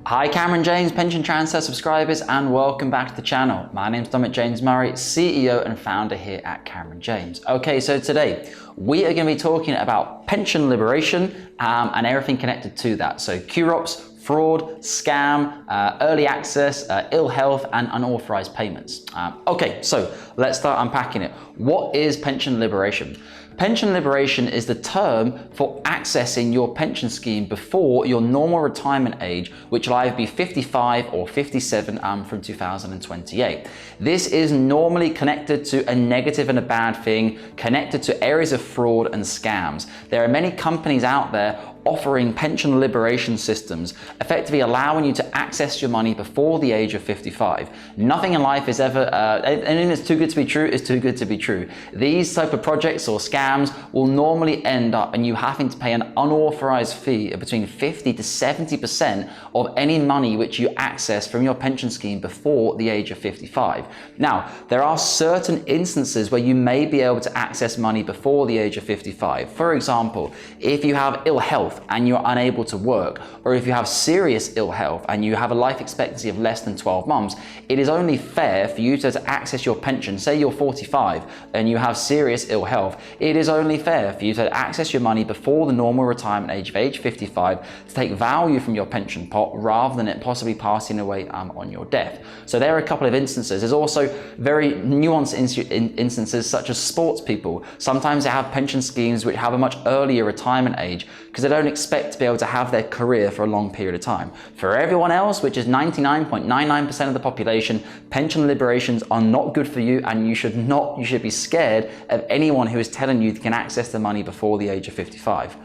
Hi Cameron James, pension transfer subscribers, and welcome back to the channel. My name is Dominic James Murray, CEO and founder here at Cameron James. Okay, so today we are going to be talking about pension liberation and everything connected to that. So QROPs, fraud, scam, early access, ill health, and unauthorized payments. Okay, so let's start unpacking it. What is pension liberation? Pension liberation is the term for accessing your pension scheme before your normal retirement age, which will either be 55 or 57 from 2028. This is normally connected to a negative and a bad thing, connected to areas of fraud and scams. There are many companies out there offering pension liberation systems, effectively allowing you to access your money before the age of 55. Nothing in life is ever, anything that's too good to be true is too good to be true. These type of projects or scams will normally end up in you having to pay an unauthorized fee of between 50 to 70% of any money which you access from your pension scheme before the age of 55. Now, there are certain instances where you may be able to access money before the age of 55. For example, if you have ill health and you're unable to work, or if you have serious ill health and you have a life expectancy of less than 12 months, it is only fair for you to access your pension. Say you're 45 and you have serious ill health, it is only fair for you to access your money before the normal retirement age of age 55 to take value from your pension pot rather than it possibly passing away on your death. So there are a couple of instances. There's also very nuanced instances such as sports people. Sometimes they have pension schemes which have a much earlier retirement age because they don't expect to be able to have their career for a long period of time. For everyone else, which is 99.99% of the population, pension liberations are not good for you, and you should be scared of anyone who is telling you they can access the money before the age of 55.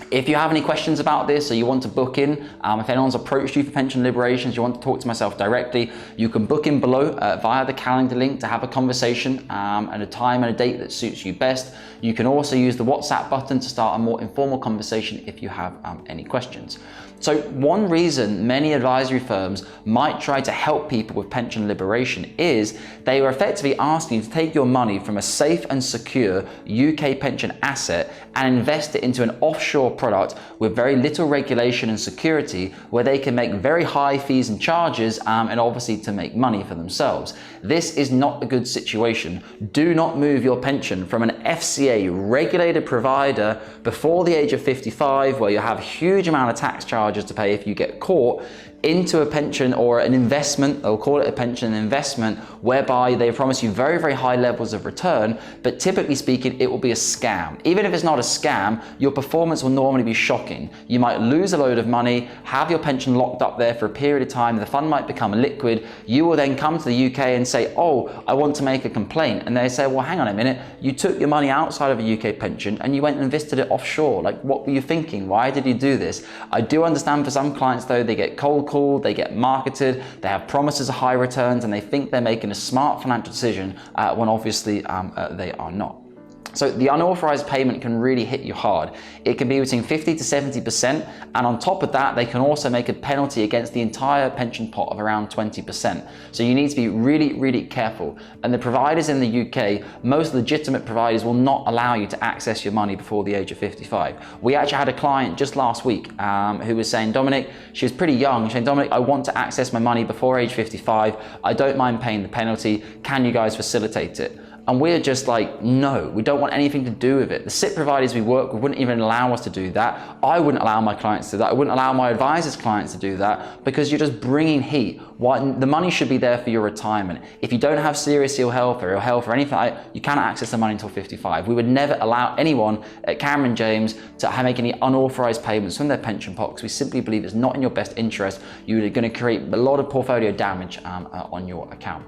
If you have any questions about this or you want to book in, if anyone's approached you for pension liberations, you want to talk to myself directly, you can book in below via the calendar link to have a conversation at a time and a date that suits you best. You can also use the WhatsApp button to start a more informal conversation if you have any questions. So one reason many advisory firms might try to help people with pension liberation is they are effectively asking you to take your money from a safe and secure UK pension asset and invest it into an offshore product with very little regulation and security, where they can make very high fees and charges and obviously to make money for themselves. This is not a good situation. Do not move your pension from an FCA regulated provider before the age of 55, where you have a huge amount of tax charges to pay if you get caught, into a pension or an investment. They'll call it a pension investment, whereby they promise you very, very high levels of return, but typically speaking, it will be a scam. Even if it's not a scam, your performance will normally be shocking. You might lose a load of money, have your pension locked up there for a period of time, the fund might become liquid. You will then come to the UK and say, oh, I want to make a complaint. And they say, well, hang on a minute, you took your money outside of a UK pension and you went and invested it offshore. Like, what were you thinking? Why did you do this? I do understand for some clients though, they get cold called, they get marketed, they have promises of high returns, and they think they're making a smart financial decision when obviously they are not. So the unauthorized payment can really hit you hard. It can be between 50 to 70%, and on top of that, they can also make a penalty against the entire pension pot of around 20%. So you need to be really, really careful. And the providers in the UK, most legitimate providers, will not allow you to access your money before the age of 55. We actually had a client just last week who was saying, Dominic, she was pretty young, saying, Dominic, I want to access my money before age 55. I don't mind paying the penalty. Can you guys facilitate it? And we're just like, no, we don't want anything to do with it. The SIP providers we work with wouldn't even allow us to do that. I wouldn't allow my clients to do that. I wouldn't allow my advisors' clients to do that, because you're just bringing heat. The money should be there for your retirement. If you don't have serious ill health or anything like that, you cannot access the money until 55. We would never allow anyone at Cameron James to make any unauthorized payments from their pension pot, because we simply believe it's not in your best interest. You're going to create a lot of portfolio damage on your account.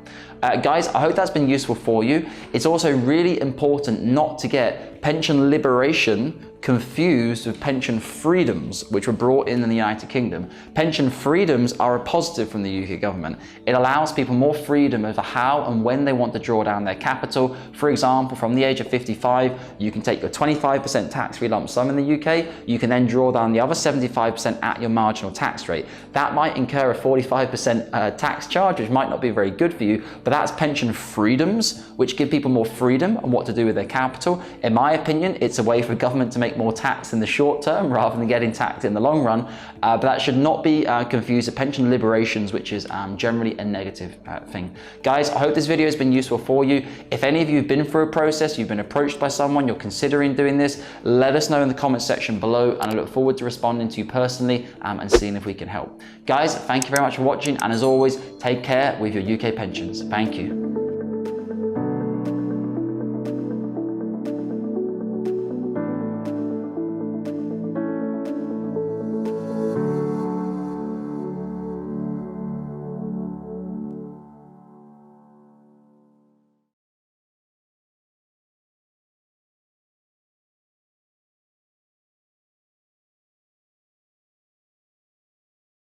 Guys, I hope that's been useful for you. It's also really important not to get pension liberation confused with pension freedoms, which were brought in the United Kingdom. Pension freedoms are a positive from the UK government. It allows people more freedom over how and when they want to draw down their capital. For example, from the age of 55, you can take your 25% tax-free lump sum in the UK. You can then draw down the other 75% at your marginal tax rate. That might incur a 45% tax charge, which might not be very good for you, but that's pension freedoms, which give people more freedom on what to do with their capital. In my opinion, it's a way for government to make make more tax in the short term rather than getting taxed in the long run, but that should not be confused with pension liberations, which is generally a negative thing. Guys, I hope this video has been useful for you. If any of you have been through a process, you've been approached by someone, you're considering doing this, let us know in the comments section below, and I look forward to responding to you personally and seeing if we can help. Guys, thank you very much for watching, and as always, take care with your UK pensions. Thank you.